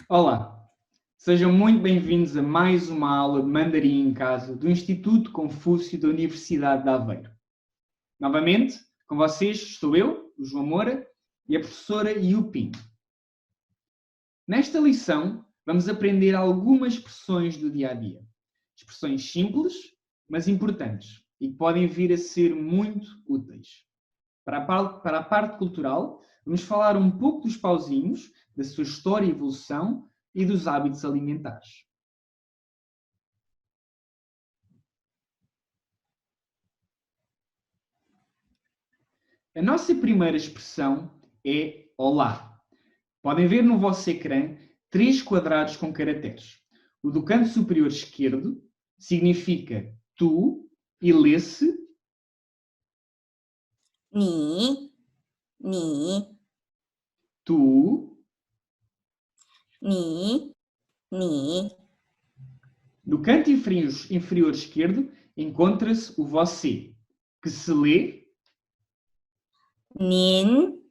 Olá, sejam muito bem-vindos a mais uma aula de Mandarim em Casa do Instituto Confúcio da Universidade de Aveiro. Novamente, com vocês estou eu, o João Moura, e a professora Yuping. Nesta lição, vamos aprender algumas expressões do dia-a-dia. Expressões simples, mas importantes, e que podem vir a ser muito úteis. Para a parte cultural, vamos falar um pouco dos pauzinhos, da sua história e evolução e dos hábitos alimentares. A nossa primeira expressão é olá. Podem ver no vosso ecrã 3 quadrados com caracteres. O do canto superior esquerdo significa tu e lê-se 你、你、 tu. 你、你、 No canto inferior esquerdo encontra-se o você, que se lê 您、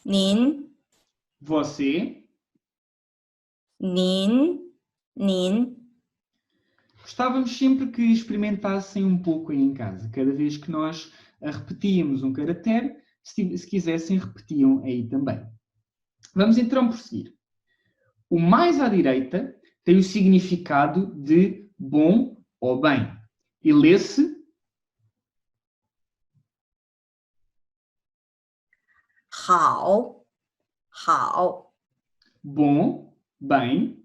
您、 você. 您、您。 Gostávamos sempre que experimentassem um pouco aí em casa. Cada vez que nós repetíamos um caractere, se quisessem, repetiam aí também. Vamos então prosseguir. O mais à direita tem o significado de bom ou bem. E lê-se 好、好、 bom, bem.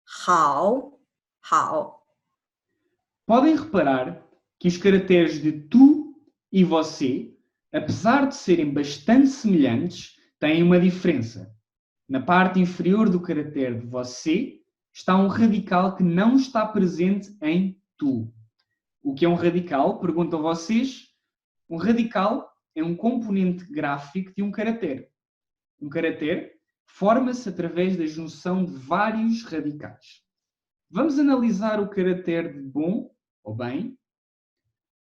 好、好。 Podem reparar que os caracteres de tu e você, apesar de serem bastante semelhantes, têm uma diferença. Na parte inferior do caractere de você está um radical que não está presente em tu. O que é um radical? Pergunto a vocês. Um radical é um componente gráfico de um caractere. Um caractere forma-se através da junção de vários radicais. Vamos analisar o caractere de bom ou bem.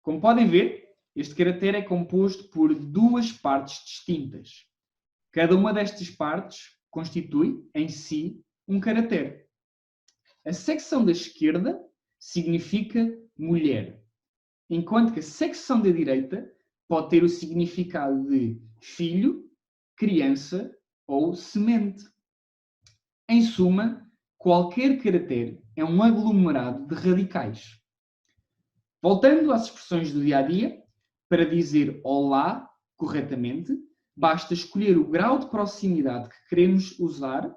Como podem ver, este caractere é composto por 2 partes distintas. Cada uma destas partes constitui, em si, um caractere. A secção da esquerda significa mulher, enquanto que a secção da direita pode ter o significado de filho, criança ou semente. Em suma, qualquer caractere é um aglomerado de radicais. Voltando às expressões do dia-a-dia, para dizer olá corretamente, basta escolher o grau de proximidade que queremos usar,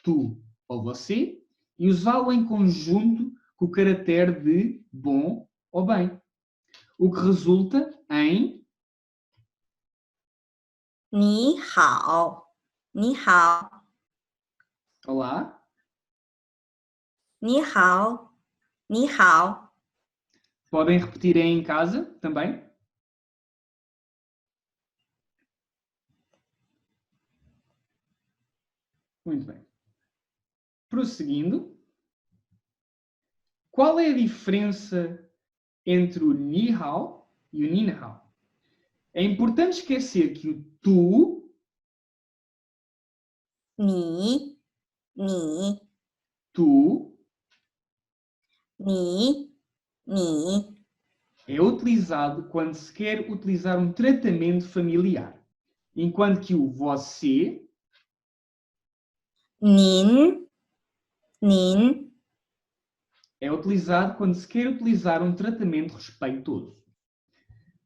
tu ou você, e usá-lo em conjunto com o caractere de bom ou bem. O que resulta em 你好、你好、 olá. 你好、你好。 Podem repetir em casa também. Muito bem. Prosseguindo. Qual é a diferença entre o ni hao e o nin hao? É importante esquecer que o tu, 你、你、 tu, 你、你、 é utilizado quando se quer utilizar um tratamento familiar, enquanto que o você 您、您、 é utilizado quando se quer utilizar um tratamento respeitoso.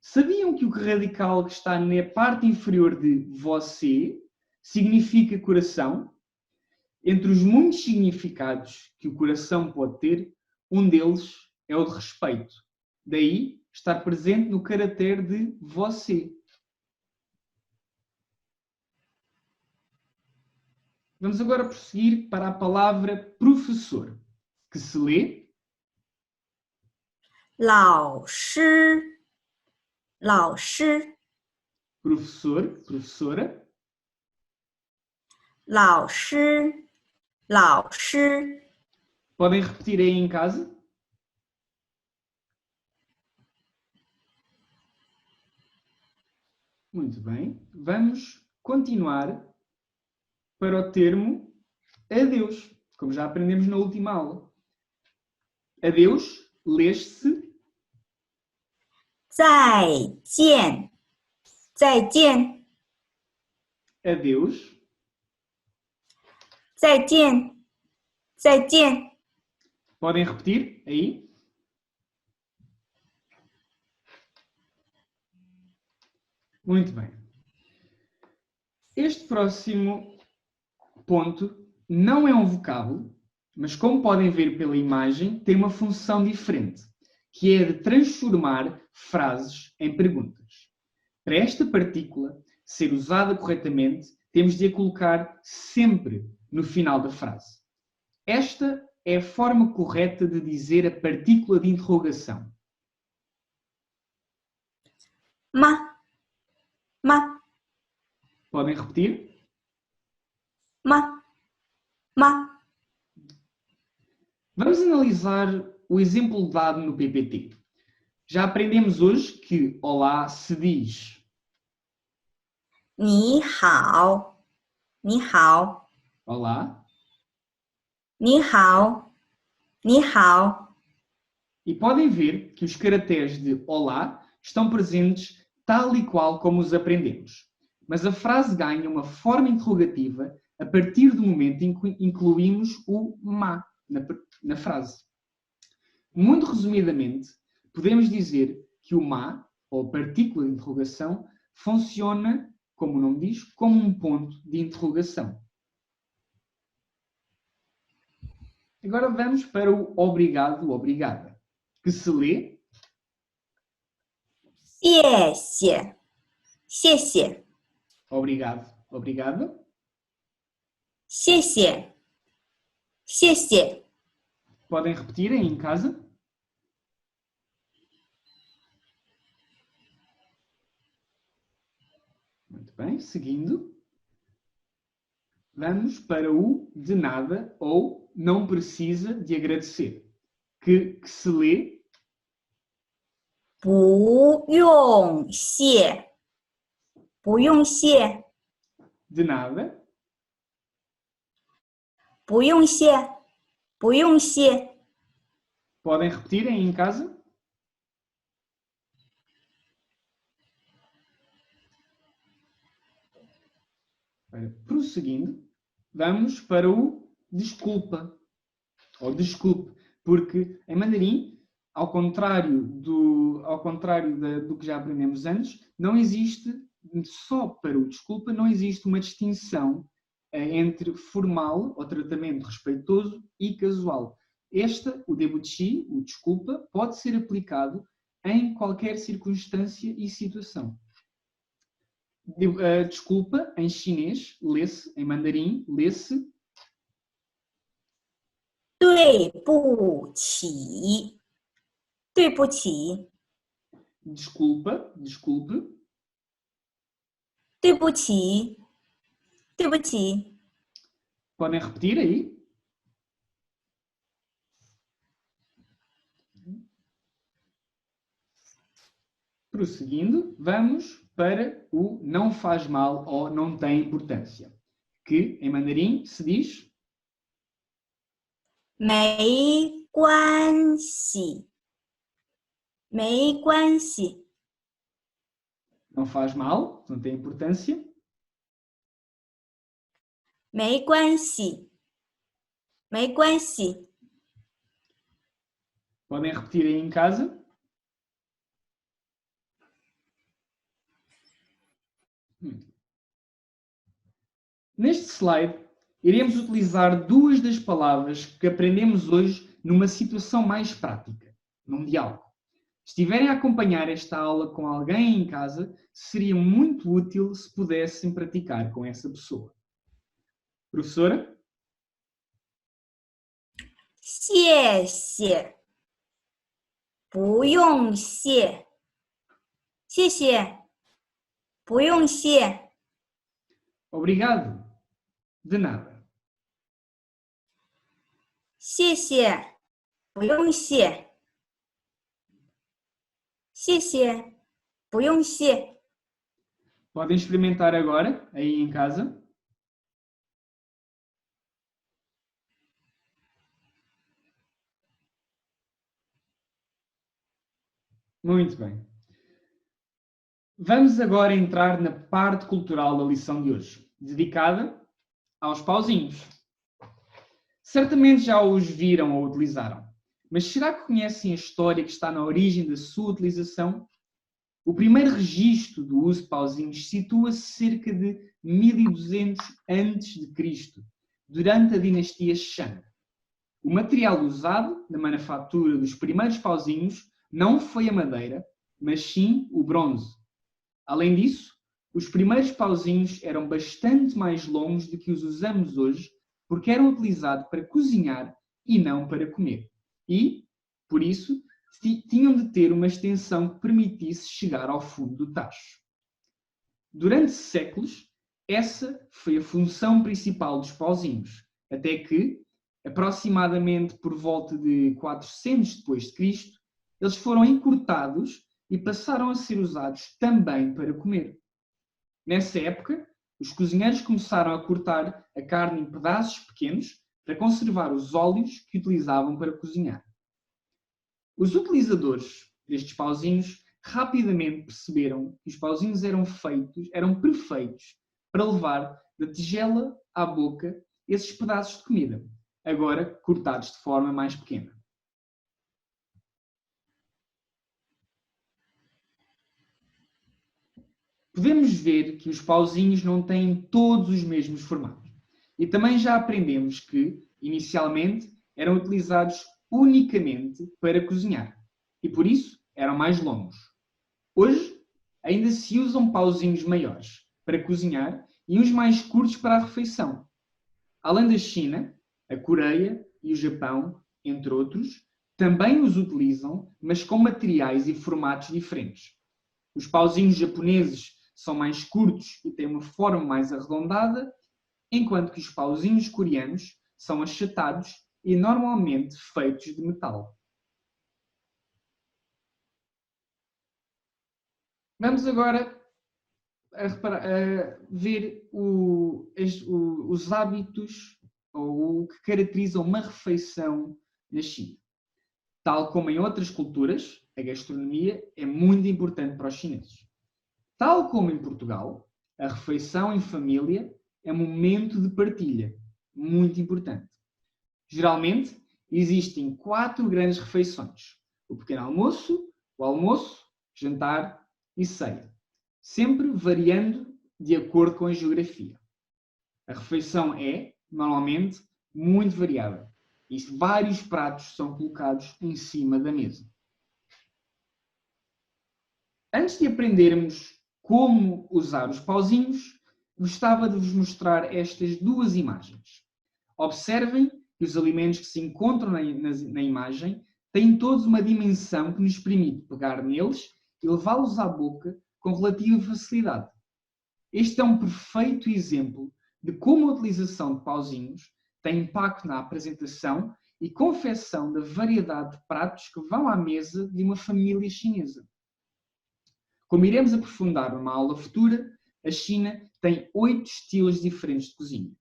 Sabiam que o radical que está na parte inferior de você significa coração? Entre os muitos significados que o coração pode ter, um deles é o de respeito. Daí estar presente no caractere de você. Vamos agora prosseguir para a palavra professor, que se lê 老师、老师、 professor, professora. 老师、老师。 Podem repetir aí em casa. Muito bem. Vamos continuar para o termo adeus, como já aprendemos na última aula. Adeus lê-se 再见，再见， adeus. 再见，再见。 Podem repetir aí? Muito bem. Este próximo ponto não é um vocábulo, mas como podem ver pela imagem, tem uma função diferente, que é de transformar frases em perguntas. Para esta partícula ser usada corretamente, temos de a colocar sempre no final da frase. Esta é a forma correta de dizer a partícula de interrogação. 吗？吗？ Podem repetir? 吗？吗？ Vamos analisar o exemplo dado no PPT. Já aprendemos hoje que olá se diz 你好，你好， olá 你好，你好。 e podem ver que os caracteres de olá estão presentes tal e qual como os aprendemos. Mas a frase ganha uma forma interrogativa a partir do momento em que incluímos o ma na frase. Muito resumidamente, podemos dizer que o ma, ou partícula de interrogação, funciona, como o nome diz, como um ponto de interrogação. Agora vamos para o obrigado, obrigada, que se lê 谢谢，谢谢， obrigado, obrigada. 谢谢，谢谢。 Podem repetir aí em casa? Muito bem, seguindo. Vamos para o de nada ou não precisa de agradecer, que se lê 不用谢，不用谢， de nada. 不用谢，不用谢。 Podem repetir aí em casa? Prosseguindo, vamos para o desculpa, ou desculpe, porque em mandarim, ao contrário do que já aprendemos antes, não existe, só para o desculpa, não existe uma distinção entre formal, ou tratamento respeitoso, e casual. O debuti, o desculpa, pode ser aplicado em qualquer circunstância e situação. Desculpa, em chinês, lê-se, em mandarim, lê-se 对不起，对不起， desculpa, desculpe. 对不起，对不起。 Podem repetir aí? Prosseguindo, vamos para o não faz mal ou não tem importância, que em mandarim se diz 没关系，没关系， não faz mal, não tem importância. 没关系，没关系。 Podem repetir aí em casa? Neste slide, iremos utilizar duas das palavras que aprendemos hoje numa situação mais prática, num diálogo. Se estiverem a acompanhar esta aula com alguém em casa, seria muito útil se pudessem praticar com essa pessoa. Professora? 谢谢，不用谢，谢谢，不用谢。 Obrigado. De nada. 谢谢，不用谢，谢谢，不用谢。 Podem experimentar agora, aí em casa. Muito bem. Vamos agora entrar na parte cultural da lição de hoje, dedicada aos pauzinhos. Certamente já os viram ou utilizaram, mas será que conhecem a história que está na origem da sua utilização? O primeiro registro do uso de pauzinhos situa-se cerca de 1200 a.C., durante a dinastia Shang. O material usado na manufatura dos primeiros pauzinhos não foi a madeira, mas sim o bronze. Além disso, os primeiros pauzinhos eram bastante mais longos do que os usamos hoje, porque eram utilizados para cozinhar e não para comer. E, por isso, tinham de ter uma extensão que permitisse chegar ao fundo do tacho. Durante séculos, essa foi a função principal dos pauzinhos, até que, aproximadamente por volta de 400 d.C., eles foram encurtados e passaram a ser usados também para comer. Nessa época, os cozinheiros começaram a cortar a carne em pedaços pequenos para conservar os óleos que utilizavam para cozinhar. Os utilizadores destes pauzinhos rapidamente perceberam que os pauzinhos eram perfeitos para levar da tigela à boca esses pedaços de comida, agora cortados de forma mais pequena. Podemos ver que os pauzinhos não têm todos os mesmos formatos. E também já aprendemos que, inicialmente, eram utilizados unicamente para cozinhar. E por isso, eram mais longos. Hoje, ainda se usam pauzinhos maiores para cozinhar e uns mais curtos para a refeição. Além da China, a Coreia e o Japão, entre outros, também os utilizam, mas com materiais e formatos diferentes. Os pauzinhos japoneses são mais curtos e têm uma forma mais arredondada, enquanto que os pauzinhos coreanos são achatados e normalmente feitos de metal. Vamos agora a ver os hábitos ou o que caracteriza uma refeição na China. Tal como em outras culturas, a gastronomia é muito importante para os chineses. Tal como em Portugal, a refeição em família é um momento de partilha, muito importante. Geralmente, existem 4 grandes refeições: o pequeno almoço, o almoço, jantar e ceia, sempre variando de acordo com a geografia. A refeição é, normalmente, muito variável e vários pratos são colocados em cima da mesa. Antes de aprendermos como usar os pauzinhos, gostava de vos mostrar estas 2 imagens. Observem que os alimentos que se encontram na imagem têm todos uma dimensão que nos permite pegar neles e levá-los à boca com relativa facilidade. Este é um perfeito exemplo de como a utilização de pauzinhos tem impacto na apresentação e confecção da variedade de pratos que vão à mesa de uma família chinesa. Como iremos aprofundar numa aula futura, a China tem 8 estilos diferentes de cozinha.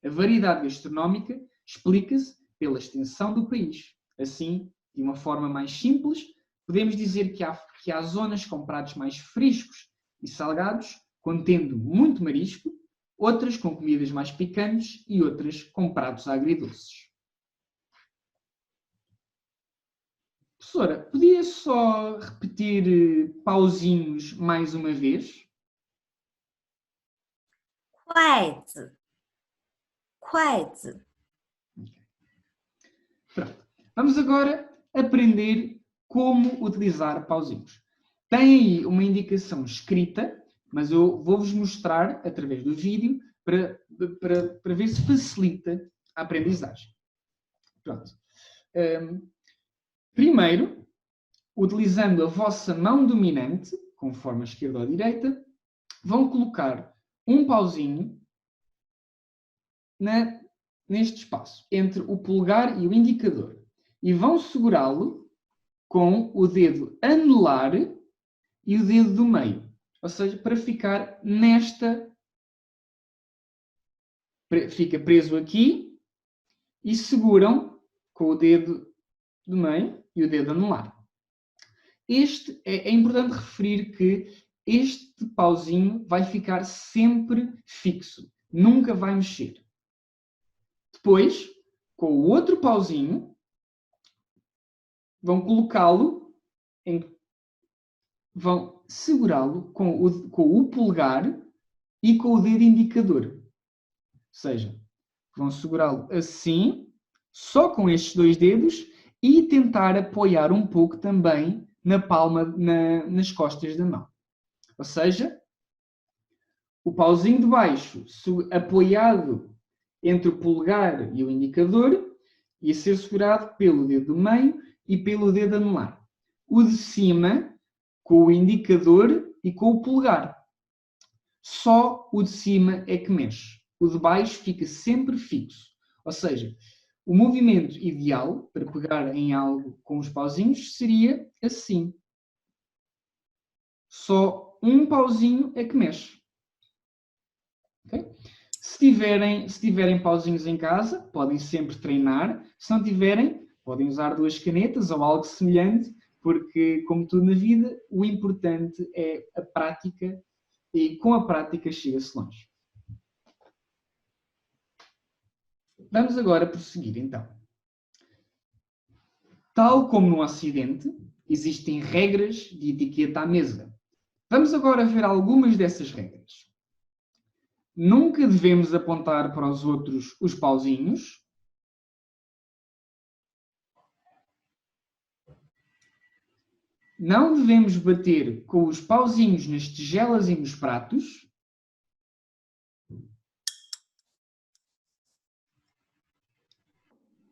A variedade gastronómica explica-se pela extensão do país. Assim, de uma forma mais simples, podemos dizer que há zonas com pratos mais frescos e salgados, contendo muito marisco, outras com comidas mais picantes e outras com pratos agridoces. Professora, podia só repetir pauzinhos mais uma vez? 筷子，筷子， Pronto. Vamos agora aprender como utilizar pauzinhos. Tem aí uma indicação escrita, mas eu vou-vos mostrar através do vídeo para ver se facilita a aprendizagem. Pronto. Primeiro, utilizando a vossa mão dominante, conforme a esquerda ou a direita, vão colocar um pauzinho neste espaço, entre o polegar e o indicador. E vão segurá-lo com o dedo anelar e o dedo do meio. Ou seja, para ficar nesta... Fica preso aqui e seguram com o dedo do meio e o dedo anelar. é importante referir que este pauzinho vai ficar sempre fixo, nunca vai mexer. Depois, com o outro pauzinho, vão colocá-lo, vão segurá-lo com o polegar e com o dedo indicador. Ou seja, vão segurá-lo assim, só com estes dois dedos, e tentar apoiar um pouco também na palma, nas costas da mão. Ou seja, o pauzinho de baixo apoiado entre o polegar e o indicador e a ser segurado pelo dedo do meio e pelo dedo anular. O de cima com o indicador e com o polegar. Só o de cima é que mexe. O de baixo fica sempre fixo. Ou seja, o movimento ideal para pegar em algo com os pauzinhos seria assim. Só um pauzinho é que mexe. Okay? Se tiverem pauzinhos em casa, podem sempre treinar. Se não tiverem, podem usar duas canetas ou algo semelhante, porque, como tudo na vida, o importante é a prática e com a prática chega-se longe. Vamos agora prosseguir, então. Tal como no Ocidente, existem regras de etiqueta à mesa. Vamos agora ver algumas dessas regras. Nunca devemos apontar para os outros os pauzinhos. Não devemos bater com os pauzinhos nas tigelas e nos pratos.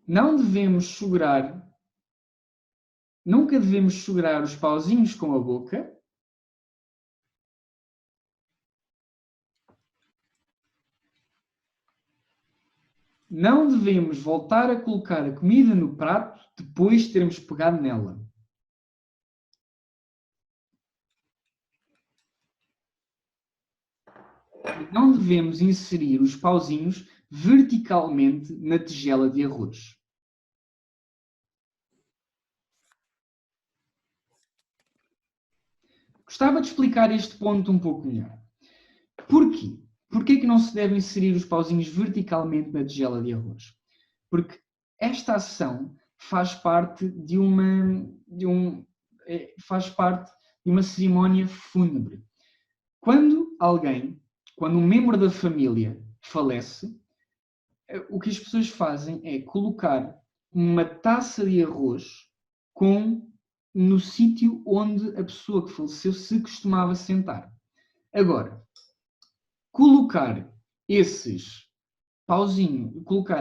Nunca devemos segurar os pauzinhos com a boca. Não devemos voltar a colocar a comida no prato depois de termos pegado nela. Não devemos inserir os pauzinhos verticalmente na tigela de arroz. Gostava de explicar este ponto um pouco melhor. Porquê? Porquê que não se deve inserir os pauzinhos verticalmente na tigela de arroz? Porque esta ação faz parte de uma cerimónia fúnebre. Quando um membro da família falece, o que as pessoas fazem é colocar uma taça de arroz no sítio onde a pessoa que faleceu se costumava sentar. Agora, colocar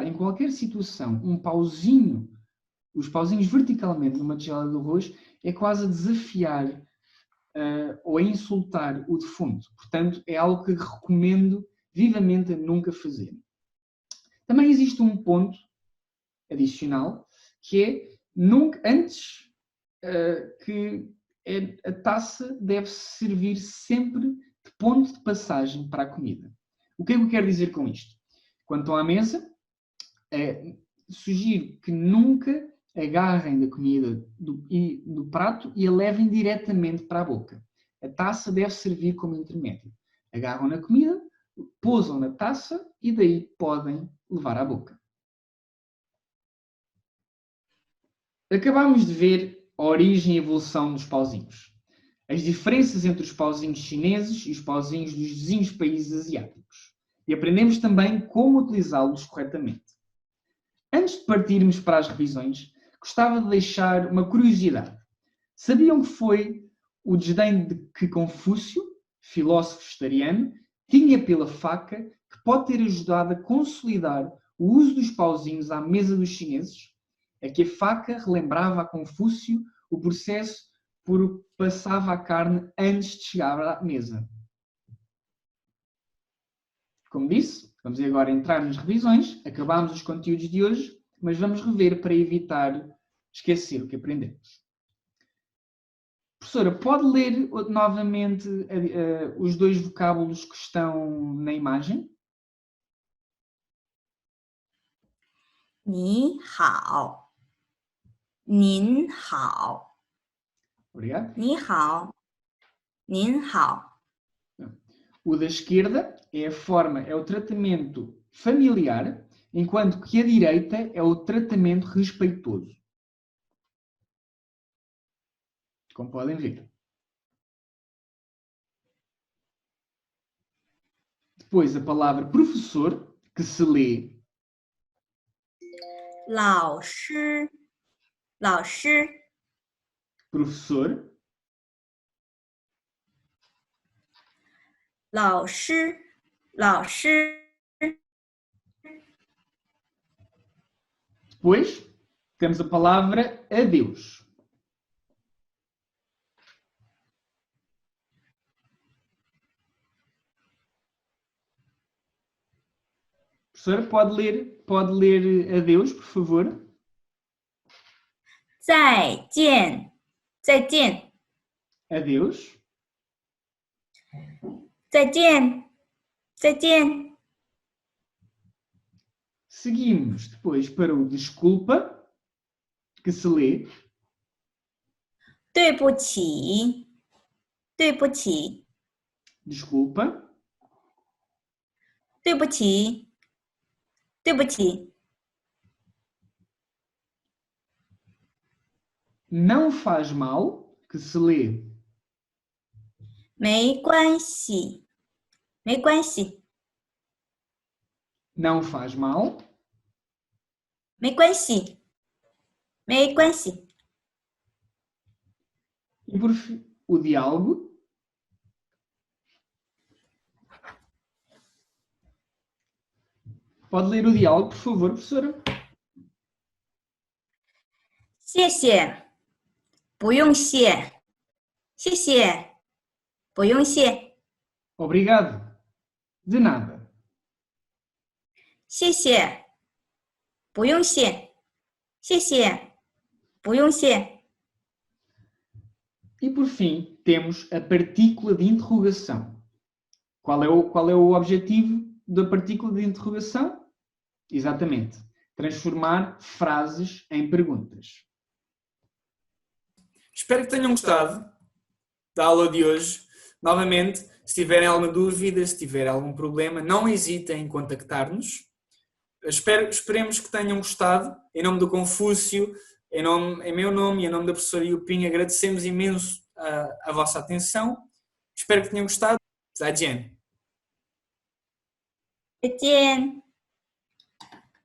em qualquer situação os pauzinhos verticalmente numa tigela de arroz, é quase a desafiar ou a insultar o defunto. Portanto, é algo que recomendo vivamente a nunca fazer. Também existe um ponto adicional, que é, que a taça deve servir sempre de ponto de passagem para a comida. O que é que eu quero dizer com isto? Quando estão à mesa, sugiro que nunca agarrem da comida do prato e a levem diretamente para a boca. A taça deve servir como intermédio. Agarram na comida, pousam na taça e daí podem levar à boca. Acabámos de ver a origem e a evolução dos pauzinhos. As diferenças entre os pauzinhos chineses e os pauzinhos dos vizinhos países asiáticos. E aprendemos também como utilizá-los corretamente. Antes de partirmos para as revisões, gostava de deixar uma curiosidade. Sabiam que foi o desdém de que Confúcio, filósofo vegetariano, tinha pela faca que pode ter ajudado a consolidar o uso dos pauzinhos à mesa dos chineses? É que a faca relembrava a Confúcio o processo por o que passava a carne antes de chegar à mesa. Como disse, vamos agora entrar nas revisões, acabámos os conteúdos de hoje, mas vamos rever para evitar esquecer o que aprendemos. Professora, pode ler novamente os dois vocábulos que estão na imagem? 你好，您好， Obrigado. 你好，您好， O da esquerda é o tratamento familiar, enquanto que a direita é o tratamento respeitoso. Como podem ver. Depois a palavra professor, que se lê 老师，老师， professor, 老师，老师， depois temos a palavra adeus. Professora, pode ler adeus, por favor? 再见，再见， Adeus. 再见，再见， Seguimos depois para o desculpa, que se lê 对不起，对不起， desculpa, 对不起，对不起， não faz mal, que se lê 没关系，没关系， não faz mal, 没关系，没关系， e por fim o diálogo. Pode ler o diálogo, por favor, professora? 谢谢，不用谢，谢谢，不用谢， Obrigado. De nada. 谢谢，不用谢，谢谢，不用谢。 E por fim, temos a partícula de interrogação. Qual é o objetivo da partícula de interrogação? Exatamente. Transformar frases em perguntas. Espero que tenham gostado da aula de hoje. Novamente, se tiverem alguma dúvida, se tiverem algum problema, não hesitem em contactar-nos. Esperemos que tenham gostado. Em nome do Confúcio, em meu nome e em nome da professora Yuping, agradecemos imenso a vossa atenção. Espero que tenham gostado. 再见。再见。